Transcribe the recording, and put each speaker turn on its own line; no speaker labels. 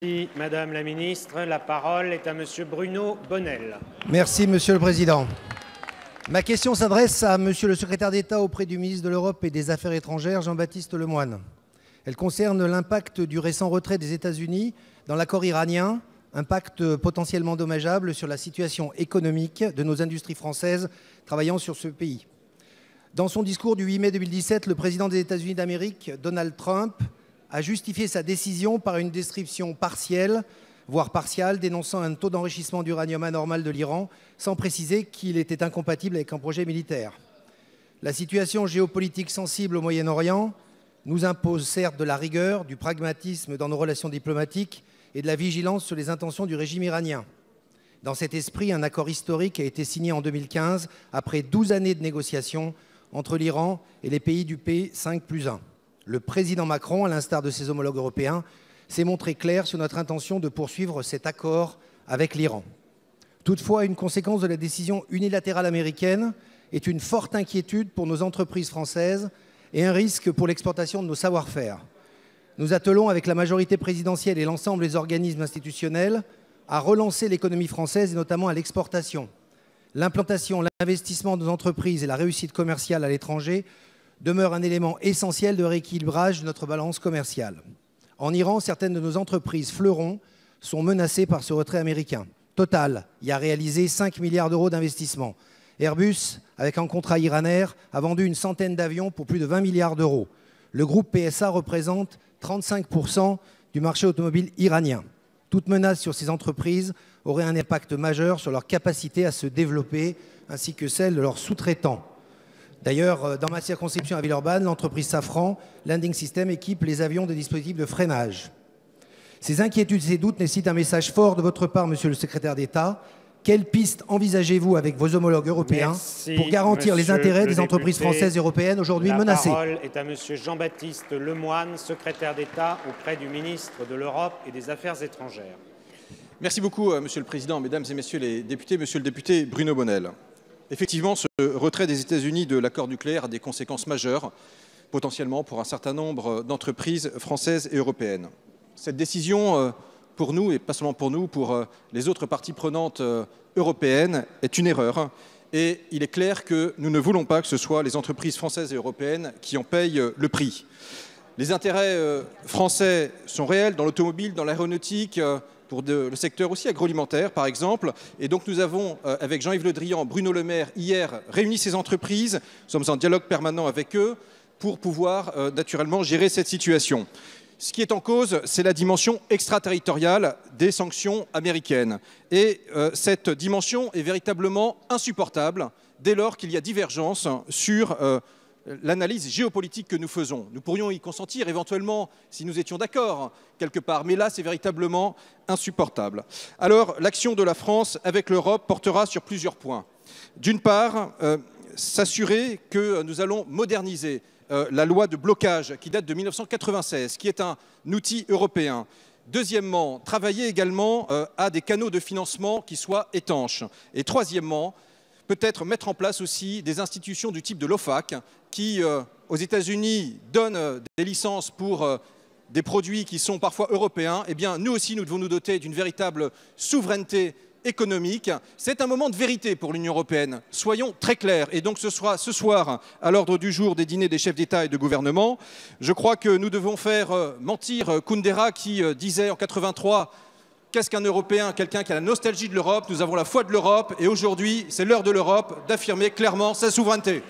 Merci, Madame la Ministre. La parole est à Monsieur Bruno Bonnell.
Merci, Monsieur le Président. Ma question s'adresse à Monsieur le Secrétaire d'État auprès du ministre de l'Europe et des Affaires étrangères, Jean-Baptiste Lemoyne. Elle concerne l'impact du récent retrait des États-Unis dans l'accord iranien, impact potentiellement dommageable sur la situation économique de nos industries françaises travaillant sur ce pays. Dans son discours du 8 mai 2017, le président des États-Unis d'Amérique, Donald Trump, a justifié sa décision par une description partielle, voire partiale, dénonçant un taux d'enrichissement d'uranium anormal de l'Iran, sans préciser qu'il était incompatible avec un projet militaire. La situation géopolitique sensible au Moyen-Orient nous impose certes de la rigueur, du pragmatisme dans nos relations diplomatiques et de la vigilance sur les intentions du régime iranien. Dans cet esprit, un accord historique a été signé en 2015, après 12 années de négociations entre l'Iran et les pays du P5+1. Le président Macron, à l'instar de ses homologues européens, s'est montré clair sur notre intention de poursuivre cet accord avec l'Iran. Toutefois, une conséquence de la décision unilatérale américaine est une forte inquiétude pour nos entreprises françaises et un risque pour l'exportation de nos savoir-faire. Nous attelons avec la majorité présidentielle et l'ensemble des organismes institutionnels à relancer l'économie française et notamment à l'exportation. L'implantation, l'investissement de nos entreprises et la réussite commerciale à l'étranger demeure un élément essentiel de rééquilibrage de notre balance commerciale. En Iran, certaines de nos entreprises fleurons sont menacées par ce retrait américain. Total y a réalisé 5 milliards d'euros d'investissement. Airbus, avec un contrat Iranair, a vendu une centaine d'avions pour plus de 20 milliards d'euros. Le groupe PSA représente 35% du marché automobile iranien. Toute menace sur ces entreprises aurait un impact majeur sur leur capacité à se développer, ainsi que celle de leurs sous-traitants. D'ailleurs, dans ma circonscription à Villeurbanne, l'entreprise Safran Landing System équipe les avions de dispositifs de freinage. Ces inquiétudes et ces doutes nécessitent un message fort de votre part, Monsieur le Secrétaire d'État. Quelles pistes envisagez-vous avec vos homologues européens pour garantir les intérêts des entreprises françaises et européennes aujourd'hui menacées?
La parole est à Monsieur Jean-Baptiste Lemoyne, Secrétaire d'État auprès du ministre de l'Europe et des Affaires étrangères.
Merci beaucoup, Monsieur le Président, Mesdames et Messieurs les députés, Monsieur le député Bruno Bonnell. Effectivement, ce retrait des États-Unis de l'accord nucléaire a des conséquences majeures, potentiellement pour un certain nombre d'entreprises françaises et européennes. Cette décision, pour nous, et pas seulement pour nous, pour les autres parties prenantes européennes, est une erreur. Et il est clair que nous ne voulons pas que ce soit les entreprises françaises et européennes qui en payent le prix. Les intérêts français sont réels dans l'automobile, dans l'aéronautique, pour le secteur aussi agroalimentaire, par exemple. Et donc nous avons, avec Jean-Yves Le Drian, Bruno Le Maire, hier, réuni ces entreprises. Nous sommes en dialogue permanent avec eux pour pouvoir naturellement gérer cette situation. Ce qui est en cause, c'est la dimension extraterritoriale des sanctions américaines. Et cette dimension est véritablement insupportable dès lors qu'il y a divergence sur l'analyse géopolitique que nous faisons. Nous pourrions y consentir éventuellement si nous étions d'accord quelque part, mais là c'est véritablement insupportable. Alors l'action de la France avec l'Europe portera sur plusieurs points. D'une part, s'assurer que nous allons moderniser la loi de blocage qui date de 1996, qui est un outil européen. Deuxièmement, travailler également à des canaux de financement qui soient étanches. Et troisièmement, peut-être mettre en place aussi des institutions du type de l'OFAC qui, aux États-Unis, donnent des licences pour des produits qui sont parfois européens. Eh bien, nous aussi, nous devons nous doter d'une véritable souveraineté économique. C'est un moment de vérité pour l'Union européenne. Soyons très clairs. Et donc ce soir, à l'ordre du jour des dîners des chefs d'État et de gouvernement, je crois que nous devons faire mentir Kundera qui disait en 83 « Qu'est-ce qu'un Européen ? Quelqu'un qui a la nostalgie de l'Europe. Nous avons la foi de l'Europe. Et aujourd'hui, c'est l'heure de l'Europe d'affirmer clairement sa souveraineté. »